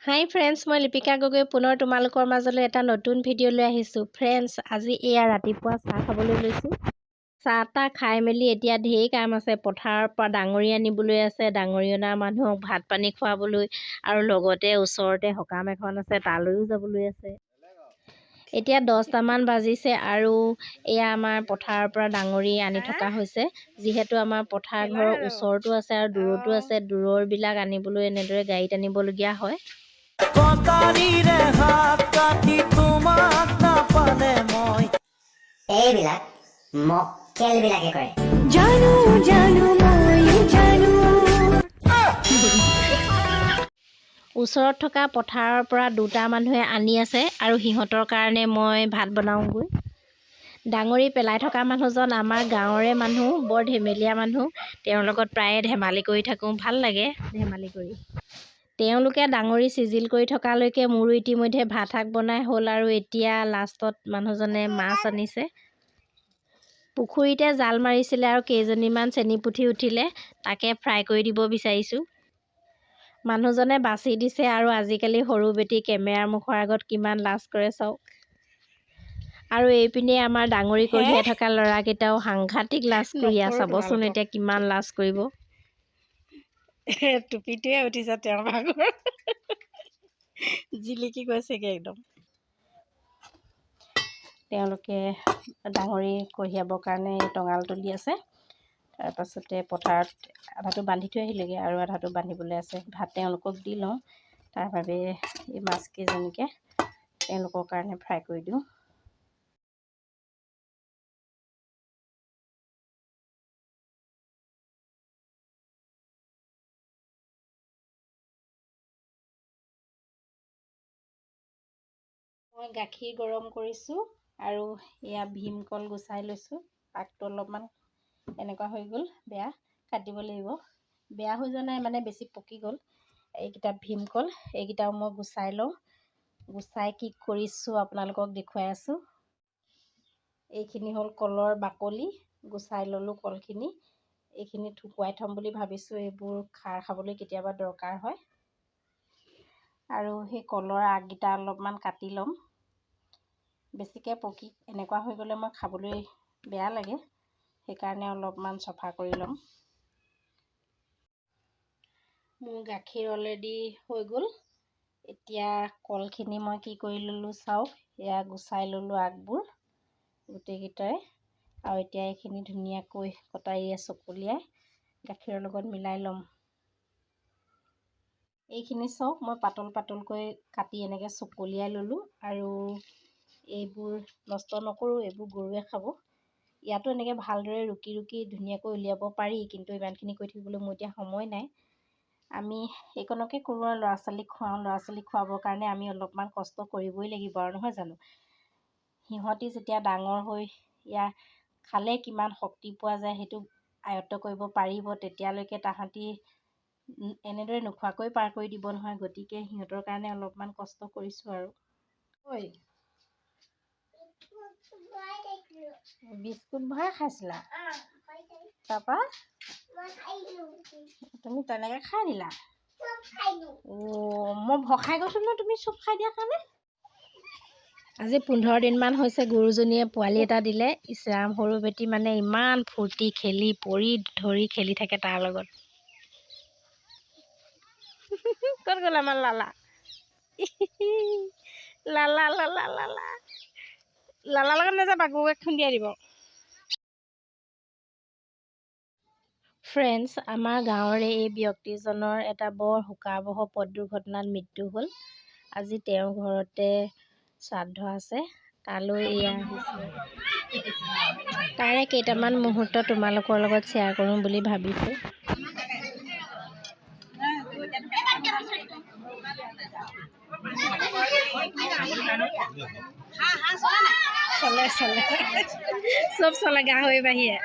হাই friends, মই লিপিকা গগৈ পুনৰ তোমালোকৰ মাজলৈ এটা নতুন ভিডিঅ' লৈ আহিছোঁ। ফ্ৰেণ্ডছ, আজি এয়া ৰাতিপুৱা চাহ খাবলৈ লৈছোঁ। চাহ খাই মেলি এতিয়া ঢেৰ কাম আছে। পথাৰৰ পৰা ডাঙৰি আনিবলৈ আছে, ডাঙৰি অনা মানুহক ভাত পানী খুৱাবলৈ, আৰু লগতে ওচৰতে সকাম এখন আছে, তালৈও যাবলৈ আছে। এতিয়া 10টামান বাজিছে আৰু এয়া আমাৰ পথাৰৰ পৰা ডাঙৰি আনি থকা হৈছে। যিহেতু আমাৰ পথাৰ ঘৰৰ ওচৰতো আছে আৰু দূৰতো আছে, দূৰৰবিলাক আনিবলৈ এনেদৰে গাড়ীত আনিবলগীয়া হয়। এইবিলাক মক্কেলবিলাকে কৰে। ওচৰত থকা পথাৰৰ পৰা দুটা মানুহে আনি আছে আৰু সিহঁতৰ কাৰণে মই ভাত বনাওঁগৈ। ডাঙৰি পেলাই থকা মানুহজন আমাৰ গাঁৱৰে মানুহ, বৰ ধেমেলীয়া মানুহ। তেওঁৰ লগত প্ৰায়ে ধেমালি কৰি থাকোঁ, ভাল লাগে ধেমালি কৰি। তেওঁলোকে ডাঙৰি চিজিল কৰি থকালৈকে মোৰো ইতিমধ্যে ভাত শাক বনাই হ'ল আৰু এতিয়া লাষ্টত মানুহজনে মাছ আনিছে। পুখুৰীতে জাল মাৰিছিলে আৰু কেইজনীমান চেনিপুঠি উঠিলে, তাকে ফ্ৰাই কৰি দিব বিচাৰিছোঁ। মানুহজনে বাছি দিছে আৰু আজিকালি সৰু বেটি কেমেৰাৰ মুখৰ আগত কিমান লাজ কৰে চাওক। আৰু এইপিনে আমাৰ ডাঙৰি কঢ়িয়াই থকা ল'ৰাকেইটাও সাংঘাতিক লাজ কৰিয়া, চাবচোন এতিয়া কিমান লাজ কৰিব। টুপিটোৱে উঠিছে তেওঁৰ ভাগৰ, জিলিকি গৈছেগৈ একদম। তেওঁলোকে ডাঙৰি কঢ়িয়াবৰ কাৰণে টঙাল তুলি আছে। তাৰপাছতে পথাৰত আধাটো বান্ধি থৈ আহিলেগৈ আৰু আধাটো বান্ধিবলৈ আছে। ভাত তেওঁলোকক দি লওঁ, তাৰ বাবে এই মাছকেইজনীকে তেওঁলোকৰ কাৰণে ফ্ৰাই কৰি দিওঁ। মই গাখীৰ গৰম কৰিছোঁ আৰু এয়া ভীমকল গুচাই লৈছোঁ। পাকটো অলপমান এনেকুৱা হৈ গ'ল, বেয়া, কাটিব লাগিব। বেয়া হৈ যোৱা নাই মানে, বেছি পকি গ'ল। এইকেইটা ভীমকল, এইকেইটাও মই গুচাই লওঁ। গুচাই কি কৰিছোঁ আপোনালোকক দেখুৱাই আছোঁ। এইখিনি হ'ল কলৰ বাকলি, গুচাই ল'লোঁ কলখিনি। এইখিনি শুকুৱাই থ'ম বুলি ভাবিছোঁ, এইবোৰ খাৰ খাবলৈ কেতিয়াবা দৰকাৰ হয়। আৰু সেই কলৰ আগকেইটা অলপমান কাটি ল'ম। বেছিকৈ পকি এনেকুৱা হৈ গ'লে মই খাবলৈ বেয়া লাগে, সেইকাৰণে অলপমান চফা কৰি ল'ম। মোৰ গাখীৰ অলৰেডি হৈ গ'ল। এতিয়া কলখিনি মই কি কৰি ল'লোঁ চাওক, এয়া গুচাই ল'লোঁ আগবোৰ গোটেইকেইটাৰে, আৰু এতিয়া এইখিনি ধুনীয়াকৈ কটাৰীৰে চকলিয়াই গাখীৰৰ লগত মিলাই ল'ম। এইখিনি চাওক, মই পাতল পাতলকৈ কাটি এনেকৈ চকলিয়াই ল'লোঁ, আৰু এইবোৰ নষ্ট নকৰোঁ, এইবোৰ গৰুৱে খাব। ইয়াতো এনেকৈ ভালদৰে ৰুকি ৰুকি ধুনীয়াকৈ উলিয়াব পাৰি, কিন্তু ইমানখিনি কৰি থাকিবলৈ মোৰ এতিয়া সময় নাই। আমি এইকণকে কৰোঁ আৰু ল'ৰা ছোৱালীক খুৱাওঁ। ল'ৰা ছোৱালীক খুৱাবৰ কাৰণে আমি অলপমান কষ্ট কৰিবই লাগিব আৰু, নহয় জানো? সিহঁতি যেতিয়া ডাঙৰ হৈ ইয়াৰ খালে কিমান শক্তি পোৱা যায় সেইটো আয়ত্ব কৰিব পাৰিব, তেতিয়ালৈকে তাহাঁতি এনেদৰে নোখোৱাকৈ পাৰ কৰি দিব নহয়। গতিকে সিহঁতৰ কাৰণে অলপমান কষ্ট কৰিছোঁ আৰু। বিস্কুট ভৰাই খাইছিলা? তাৰপৰা তুমি তেনেকৈ খাই দিলা? মই ভয় খাই গৈছোঁ নহয় তুমি চব খাই দিয়া কাৰণে। আজি 15 দিনমান হৈছে গৰুজনীয়ে পোৱালি এটা দিলে। ইছৰাম, সৰু বেটি মানে ইমান ফূৰ্তি, খেলি পৰি ধৰি খেলি থাকে তাৰ লগত। ক'ত গ'ল আমাৰ লালা? লালা লালা লালা লালাৰ লগত নাযাবা, গৰুক খুন্দিয়াই দিব। ফ্ৰেণ্ডছ, আমাৰ গাঁৱৰে এই ব্যক্তিজনৰ এটা বৰ শোকাবহ পথ দুৰ্ঘটনাত মৃত্যু হ'ল। আজি তেওঁৰ ঘৰতে শ্ৰাদ্ধ আছে, তালৈ এয়া আহিছোঁ। তাৰে কেইটামান মুহূৰ্ত তোমালোকৰ লগত শ্বেয়াৰ কৰোঁ বুলি ভাবিছোঁ। চলে চলে চব চলে, গাহৰি বাহিৰে।